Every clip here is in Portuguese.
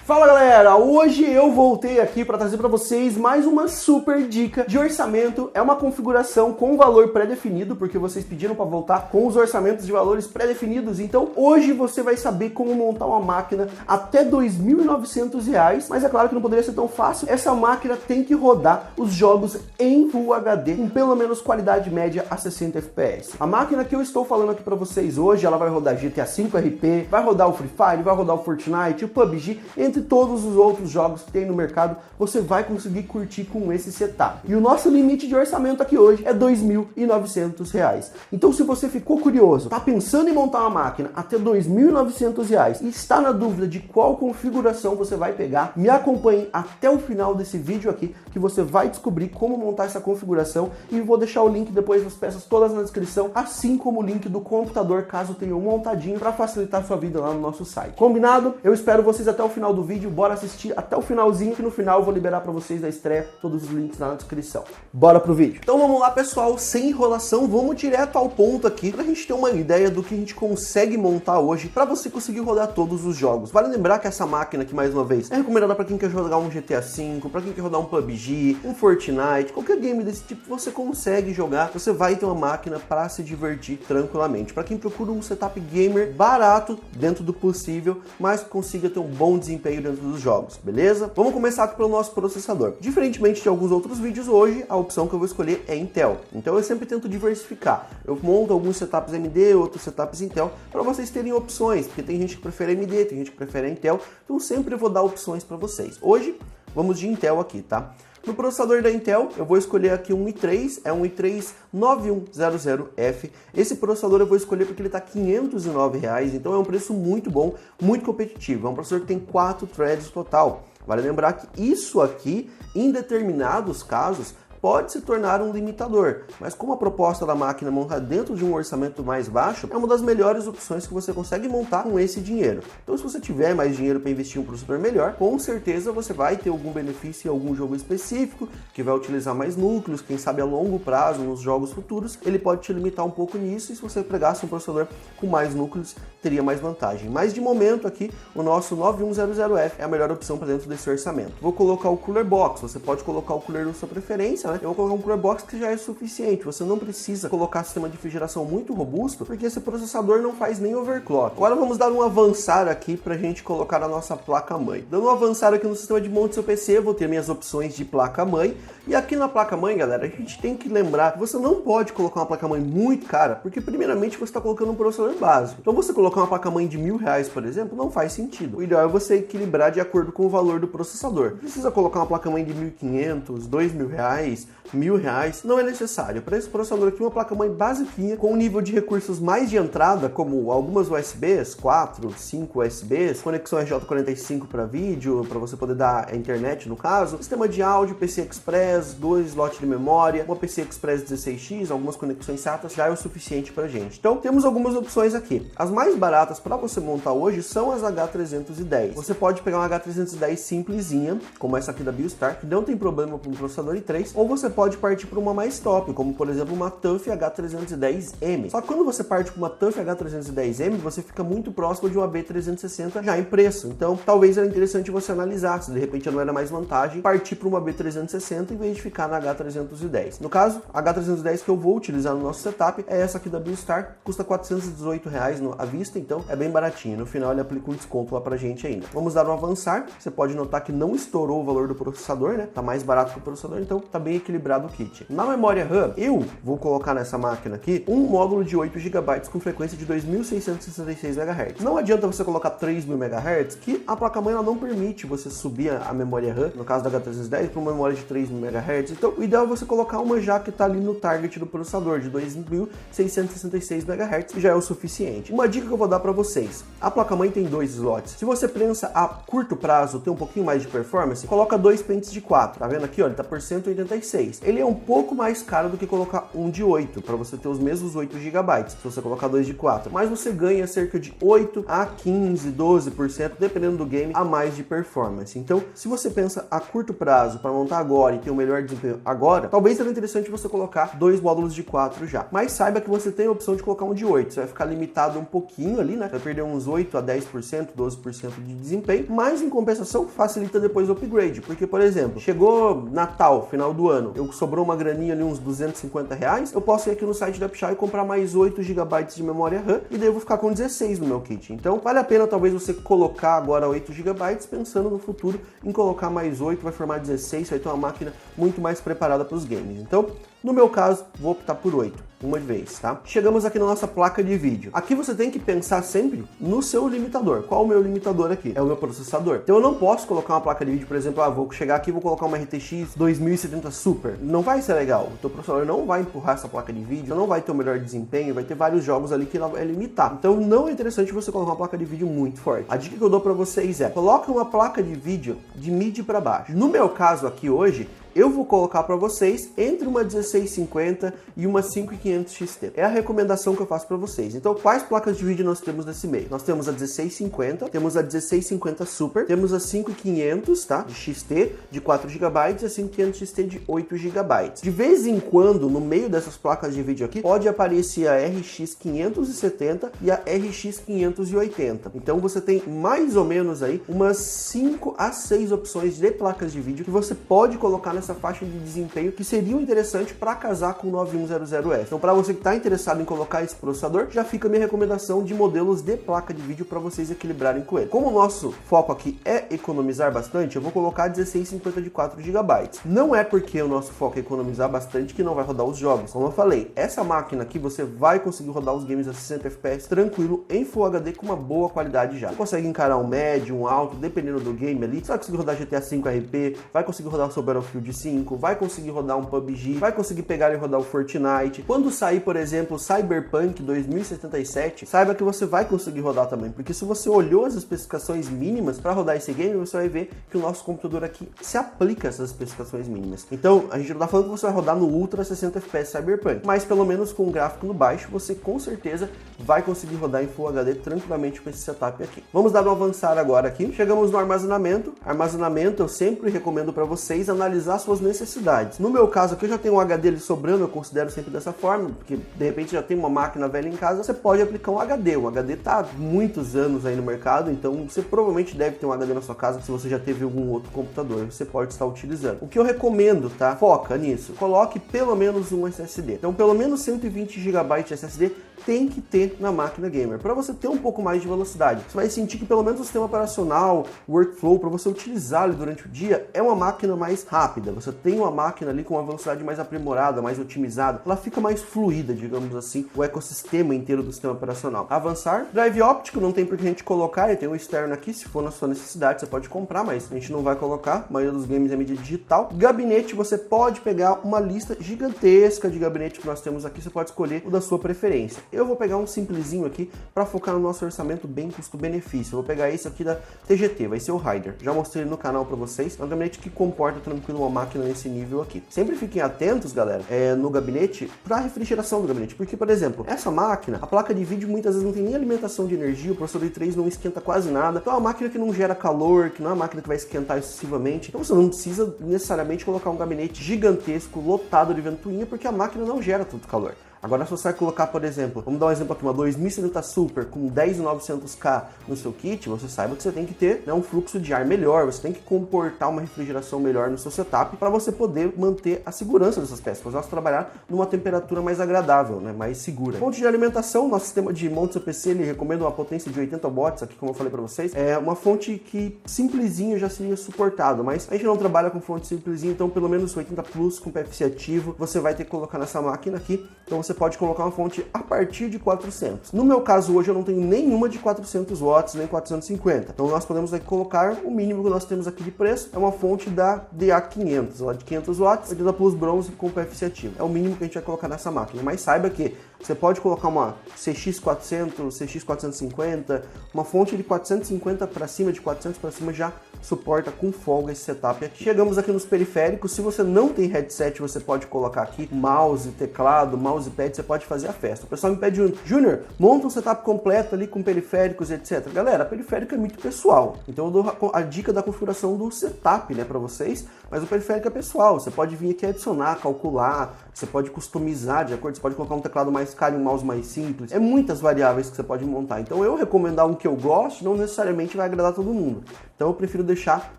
Fala galera, hoje eu voltei aqui para trazer para vocês mais uma super dica de orçamento. É uma configuração com valor pré-definido, porque vocês pediram para voltar com os orçamentos de valores pré-definidos. Então hoje você vai saber como montar uma máquina até R$ 2.900, mas é claro que não poderia ser tão fácil. Essa máquina tem que rodar os jogos em Full HD com pelo menos qualidade média a 60 FPS. A máquina que eu estou falando aqui para vocês hoje, ela vai rodar GTA V RP, vai rodar o Free Fire, vai rodar o Fortnite, o PUBG, entre todos os outros jogos que tem no mercado. Você vai conseguir curtir com esse setup. E o nosso limite de orçamento aqui hoje é R$ 2.900. Então se você ficou curioso, tá pensando em montar uma máquina até R$ 2.900 e está na dúvida de qual configuração você vai pegar, me acompanhe até o final desse vídeo aqui que você vai descobrir como montar essa configuração, e vou deixar o link depois das peças todas na descrição, assim como o link do computador caso tenha um montadinho para facilitar a sua vida lá no nosso site. Combinado? Eu espero vocês até o final do vídeo, bora assistir até o finalzinho, que no final eu vou liberar para vocês da estreia todos os links lá na descrição. Bora pro vídeo. Então vamos lá pessoal, sem enrolação, vamos direto ao ponto aqui pra gente ter uma ideia do que a gente consegue montar hoje para você conseguir rodar todos os jogos. Vale lembrar que essa máquina aqui, mais uma vez, é recomendada para quem quer jogar um GTA V, para quem quer rodar um PUBG, um Fortnite, qualquer game desse tipo você consegue jogar, você vai ter uma máquina para se divertir tranquilamente. Para quem procura um setup gamer barato, dentro do possível, mas consiga ter um bom desempenho dentro dos jogos, beleza? Vamos começar aqui pelo nosso processador. Diferentemente de alguns outros vídeos, hoje a opção que eu vou escolher é Intel. Então eu sempre tento diversificar. Eu monto alguns setups AMD, outros setups Intel, para vocês terem opções, porque tem gente que prefere AMD, tem gente que prefere Intel, então sempre vou dar opções para vocês. Hoje vamos de Intel aqui, tá? No processador da Intel, eu vou escolher aqui um i3, é um i3 9100F. Esse processador eu vou escolher porque ele está R$ 509, então é um preço muito bom, muito competitivo. É um processador que tem 4 threads total. Vale lembrar que isso aqui, em determinados casos, pode se tornar um limitador, mas como a proposta da máquina montar dentro de um orçamento mais baixo, é uma das melhores opções que você consegue montar com esse dinheiro. Então se você tiver mais dinheiro para investir em um processador melhor, com certeza você vai ter algum benefício em algum jogo específico, que vai utilizar mais núcleos, quem sabe a longo prazo, nos jogos futuros, ele pode te limitar um pouco nisso, e se você pegasse um processador com mais núcleos, teria mais vantagem. Mas de momento aqui, o nosso 9100F é a melhor opção para dentro desse orçamento. Vou colocar o Cooler Box, você pode colocar o cooler da sua preferência, eu vou colocar um Cooler Box que já é suficiente. Você não precisa colocar sistema de refrigeração muito robusto, porque esse processador não faz nem overclock. Agora vamos dar um avançar aqui para a gente colocar a nossa placa-mãe. Dando um avançar aqui no sistema de monte do seu PC, eu vou ter minhas opções de placa-mãe. E aqui na placa-mãe, galera, a gente tem que lembrar que você não pode colocar uma placa-mãe muito cara, porque primeiramente você está colocando um processador básico. Então você colocar uma placa-mãe de R$ 1.000, por exemplo, não faz sentido. O ideal é você equilibrar de acordo com o valor do processador. Não precisa colocar uma placa-mãe de R$ 1.500, R$ 2.000, R$ 1.000, não é necessário. Para esse processador aqui, uma placa-mãe basiquinha, com um nível de recursos mais de entrada, como algumas USBs, 4, 5 USBs, conexão RJ45 para vídeo, para você poder dar a internet no caso, sistema de áudio, PC Express, 2 slots de memória, uma PC Express 16X, algumas conexões SATA, já é o suficiente pra gente. Então temos algumas opções aqui. As mais baratas para você montar hoje são as H310. Você pode pegar uma H310 simplesinha, como essa aqui da BioStar, que não tem problema com o processador i3, ou você pode partir para uma mais top, como por exemplo uma TUF H310M. Só que quando você parte para uma TUF H310M, você fica muito próximo de uma B360 já em preço. Então talvez era interessante você analisar se de repente não era mais vantagem partir para uma B360 em vez de ficar na H310. No caso, a H310 que eu vou utilizar no nosso setup é essa aqui da BioStar, custa R$ 418 à vista, então é bem baratinho. No final ele aplica um desconto lá pra gente ainda. Vamos dar um avançar. Você pode notar que não estourou o valor do processador, né? Tá mais barato que o processador, então tá bem equilibrado o kit. Na memória RAM, eu vou colocar nessa máquina aqui um módulo de 8 GB com frequência de 2.666 MHz. Não adianta você colocar 3.000 MHz, que a placa-mãe ela não permite você subir a memória RAM, no caso da H310, para uma memória de 3.000 MHz. Então, o ideal é você colocar uma já que está ali no target do processador, de 2.666 MHz, que já é o suficiente. Uma dica que eu vou dar para vocês: a placa-mãe tem 2 slots. Se você pensa a curto prazo ter um pouquinho mais de performance, coloca 2 pentes de 4. Tá vendo aqui, ó, ele tá por 186. Ele é um pouco mais caro do que colocar um de 8, para você ter os mesmos 8 GB, se você colocar 2 de 4. Mas você ganha cerca de 8 a 15, 12%, dependendo do game, a mais de performance. Então, se você pensa a curto prazo para montar agora e ter um melhor desempenho agora, talvez seja interessante você colocar 2 módulos de 4 já. Mas saiba que você tem a opção de colocar um de 8. Você vai ficar limitado um pouquinho pouquinho ali, né? Vai perder uns 8 a 10%, 12% de desempenho, mas em compensação facilita depois o upgrade, porque, por exemplo, chegou Natal, final do ano, sobrou uma graninha ali, uns R$250, eu posso ir aqui no site da Upshy e comprar mais 8 GB de memória RAM, e daí eu vou ficar com 16 no meu kit. Então, vale a pena talvez você colocar agora 8 GB, pensando no futuro em colocar mais 8, vai formar 16, vai ter uma máquina muito mais preparada para os games. Então, no meu caso, vou optar por 8, uma de vez, tá? Chegamos aqui na nossa placa de vídeo. Aqui você tem que pensar sempre no seu limitador. Qual o meu limitador aqui? É o meu processador. Então eu não posso colocar uma placa de vídeo, por exemplo, vou chegar aqui e vou colocar uma RTX 2070 Super. Não vai ser legal. O teu processador não vai empurrar essa placa de vídeo, não vai ter o melhor desempenho, vai ter vários jogos ali que ela vai limitar. Então não é interessante você colocar uma placa de vídeo muito forte. A dica que eu dou pra vocês é, coloque uma placa de vídeo de mid para baixo. No meu caso aqui hoje, eu vou colocar para vocês entre uma 1650 e uma 5500 XT. É a recomendação que eu faço para vocês. Então, quais placas de vídeo nós temos nesse meio? Nós temos a 1650, temos a 1650 Super, temos a 5500, tá? De XT de 4 GB e a 5500 XT de 8 GB. De vez em quando, no meio dessas placas de vídeo aqui, pode aparecer a RX 570 e a RX 580. Então, você tem mais ou menos aí umas 5 a 6 opções de placas de vídeo que você pode colocar nessa faixa de desempenho que seriam interessantes para casar com o 9100S. Então, para você que está interessado em colocar esse processador, já fica a minha recomendação de modelos de placa de vídeo para vocês equilibrarem com ele. Como o nosso foco aqui é economizar bastante, eu vou colocar 1650 de 4 GB. Não é porque o nosso foco é economizar bastante que não vai rodar os jogos. Como eu falei, essa máquina aqui você vai conseguir rodar os games a 60 FPS tranquilo em Full HD com uma boa qualidade já. Você consegue encarar um médio, um alto, dependendo do game ali. Você vai conseguir rodar GTA V RP, vai conseguir rodar o seu Battlefield 5, vai conseguir rodar um PUBG, vai conseguir pegar e rodar o Fortnite. Quando sair, por exemplo, Cyberpunk 2077, saiba que você vai conseguir rodar também, porque se você olhou as especificações mínimas para rodar esse game, você vai ver que o nosso computador aqui se aplica a essas especificações mínimas. Então, a gente não tá falando que você vai rodar no Ultra 60 FPS Cyberpunk, mas pelo menos com um gráfico no baixo, você com certeza vai conseguir rodar em Full HD tranquilamente com esse setup aqui. Vamos dar um avançar agora aqui. Chegamos no armazenamento. Armazenamento eu sempre recomendo para vocês analisar suas necessidades. No meu caso aqui eu já tenho um HD ali sobrando, eu considero sempre dessa forma, porque de repente já tem uma máquina velha em casa, você pode aplicar um HD. O HD tá há muitos anos aí no mercado, então você provavelmente deve ter um HD na sua casa se você já teve algum outro computador, você pode estar utilizando. O que eu recomendo, tá? Foca nisso. Coloque pelo menos um SSD. Então pelo menos 120 GB de SSD tem que ter na máquina gamer, para você ter um pouco mais de velocidade. Você vai sentir que pelo menos o sistema operacional, workflow, para você utilizar ele durante o dia, é uma máquina mais rápida. Você tem uma máquina ali com uma velocidade mais aprimorada, mais otimizada, ela fica mais fluida, digamos assim, o ecossistema inteiro do sistema operacional. Avançar, drive óptico, não tem por que a gente colocar, ele tem um externo aqui, se for na sua necessidade, você pode comprar, mas a gente não vai colocar, a maioria dos games é mídia digital. Gabinete, você pode pegar uma lista gigantesca de gabinete que nós temos aqui, você pode escolher o da sua preferência. Eu vou pegar um simplesinho aqui para focar no nosso orçamento bem custo-benefício. Eu vou pegar esse aqui da TGT, vai ser o Rider. Já mostrei ele no canal para vocês. É um gabinete que comporta tranquilo uma máquina nesse nível aqui. Sempre fiquem atentos, galera, no gabinete para a refrigeração do gabinete. Porque, por exemplo, essa máquina, a placa de vídeo muitas vezes não tem nem alimentação de energia, o processador i3 não esquenta quase nada. Então é uma máquina que não gera calor, que não é uma máquina que vai esquentar excessivamente. Então você não precisa necessariamente colocar um gabinete gigantesco, lotado de ventoinha, porque a máquina não gera tanto calor. Agora, se você vai colocar, por exemplo, vamos dar um exemplo aqui, uma 2070 Super com 10.900K no seu kit, você saiba que você tem que ter, né, um fluxo de ar melhor, você tem que comportar uma refrigeração melhor no seu setup para você poder manter a segurança dessas peças, para você trabalhar numa temperatura mais agradável, né, mais segura. Fonte de alimentação, nosso sistema de monte CPC, ele recomenda uma potência de 80 watts, aqui como eu falei para vocês, é uma fonte que simplesinho já seria suportado, mas a gente não trabalha com fonte simplesinho, então pelo menos 80 Plus com PFC ativo, você vai ter que colocar nessa máquina aqui, então você pode colocar uma fonte a partir de 400. No meu caso hoje eu não tenho nenhuma de 400 watts, nem 450. Então nós podemos aqui colocar o mínimo que nós temos aqui de preço, é uma fonte da DA500, ela de 500 watts, 80 Plus bronze com PFC ativo. É o mínimo que a gente vai colocar nessa máquina, mas saiba que você pode colocar uma CX400, CX450, uma fonte de 450 para cima, de 400 para cima já suporta com folga esse setup aqui. Chegamos aqui nos periféricos, se você não tem headset, você pode colocar aqui mouse, teclado, mousepad, você pode fazer a festa. O pessoal me pede, Júnior, monta um setup completo ali com periféricos, etc. Galera, periférico é muito pessoal, então eu dou a dica da configuração do setup, né, para vocês, mas o periférico é pessoal, você pode vir aqui adicionar, calcular, você pode customizar de acordo, você pode colocar um teclado mais caro e um mouse mais simples. É muitas variáveis que você pode montar. Então eu recomendar um que eu gosto não necessariamente vai agradar todo mundo. Então eu prefiro deixar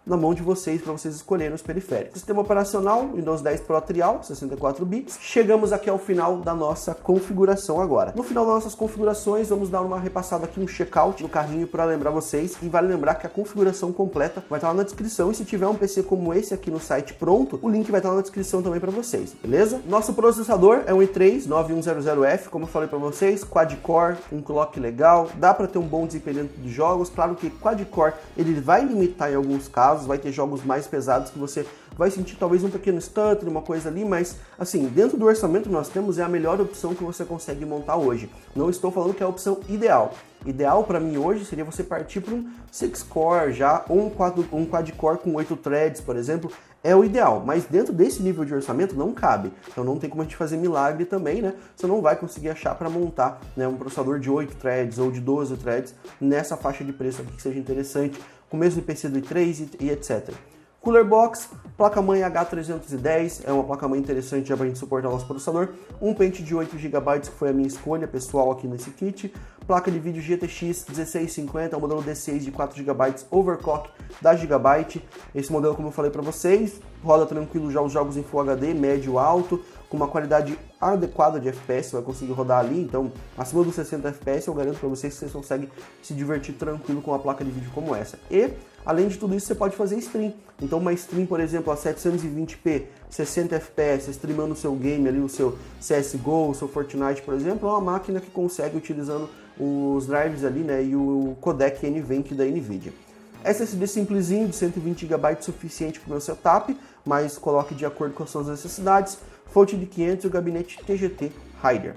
na mão de vocês para vocês escolherem os periféricos. Sistema operacional, Windows 10 Pro Trial, 64 bits. Chegamos aqui ao final da nossa configuração agora. No final das nossas configurações, vamos dar uma repassada aqui, um checkout no carrinho para lembrar vocês. E vale lembrar que a configuração completa vai estar lá na descrição. E se tiver um PC como esse aqui no site pronto, o link vai estar lá na descrição também para vocês, beleza? Nosso processador é um i3 9100F, como eu falei para vocês, quad-core, um clock legal, dá para ter um bom desempenho dentro dos jogos. Claro que quad-core ele vai limitar em alguns casos, vai ter jogos mais pesados que você vai sentir talvez um pequeno stutter, uma coisa ali, mas assim, dentro do orçamento que nós temos é a melhor opção que você consegue montar hoje. Não estou falando que é a opção ideal. Ideal para mim hoje seria você partir para um 6-core já, ou um quad-core com 8 threads, por exemplo, é o ideal, mas dentro desse nível de orçamento não cabe, então não tem como a gente fazer milagre também, né? Você não vai conseguir achar para montar, né, um processador de 8 threads ou de 12 threads nessa faixa de preço aqui que seja interessante, com o mesmo IPC do i3 e etc. Cooler Box, placa-mãe H310, é uma placa-mãe interessante já para a gente suportar o nosso processador. Um pente de 8 GB, que foi a minha escolha pessoal aqui nesse kit. Placa de vídeo GTX 1650, o modelo D6 de 4 GB, overclock da Gigabyte. Esse modelo, como eu falei para vocês, roda tranquilo já os jogos em Full HD, médio, alto, com uma qualidade adequada de FPS, vai conseguir rodar ali, então acima dos 60 FPS eu garanto para vocês que vocês conseguem se divertir tranquilo com uma placa de vídeo como essa. E, além de tudo isso, você pode fazer stream. Então uma stream, por exemplo, a 720p, 60 FPS, streamando o seu game ali, o seu CSGO, o seu Fortnite, por exemplo, é uma máquina que consegue utilizando os drives ali, né, e o codec NVENC da NVIDIA. SSD simplesinho de 120 GB suficiente para o meu setup, mas coloque de acordo com as suas necessidades. Fonte de 500 e o gabinete TGT Raider.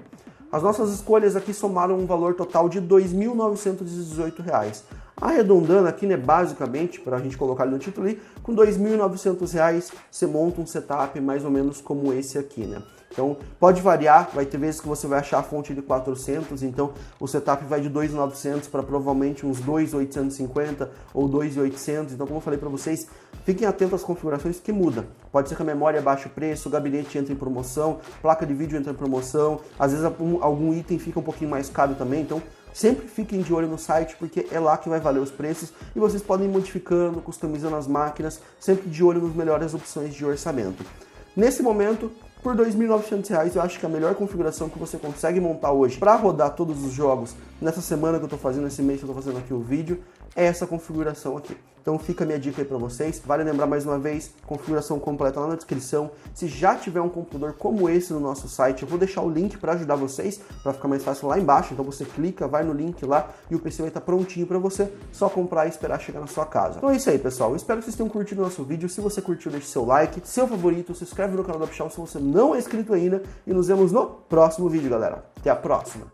As nossas escolhas aqui somaram um valor total de R$ 2.918. Arredondando aqui, né, basicamente, para a gente colocar ali no título ali, com R$ 2.900 você monta um setup mais ou menos como esse aqui, né? Então pode variar, vai ter vezes que você vai achar a fonte de 400, então o setup vai de 2.900 para provavelmente uns 2.850 ou 2.800. Então, como eu falei para vocês, fiquem atentos às configurações que mudam. Pode ser que a memória baixe o preço, o gabinete entra em promoção, placa de vídeo entra em promoção, às vezes algum item fica um pouquinho mais caro também, então sempre fiquem de olho no site, porque é lá que vai valer os preços e vocês podem ir modificando, customizando as máquinas, sempre de olho nas melhores opções de orçamento. Nesse momento, por R$ 2.900, eu acho que a melhor configuração que você consegue montar hoje para rodar todos os jogos nessa semana que eu estou fazendo, esse mês que eu estou fazendo aqui o vídeo, é essa configuração aqui. Então fica a minha dica aí para vocês. Vale lembrar mais uma vez, configuração completa lá na descrição. Se já tiver um computador como esse no nosso site, eu vou deixar o link para ajudar vocês, para ficar mais fácil lá embaixo. Então você clica, vai no link lá e o PC vai estar prontinho para você, só comprar e esperar chegar na sua casa. Então é isso aí, pessoal. Eu espero que vocês tenham curtido o nosso vídeo. Se você curtiu, deixe seu like, seu favorito, se inscreve no canal da Pichau se você não é inscrito ainda e nos vemos no próximo vídeo, galera. Até a próxima!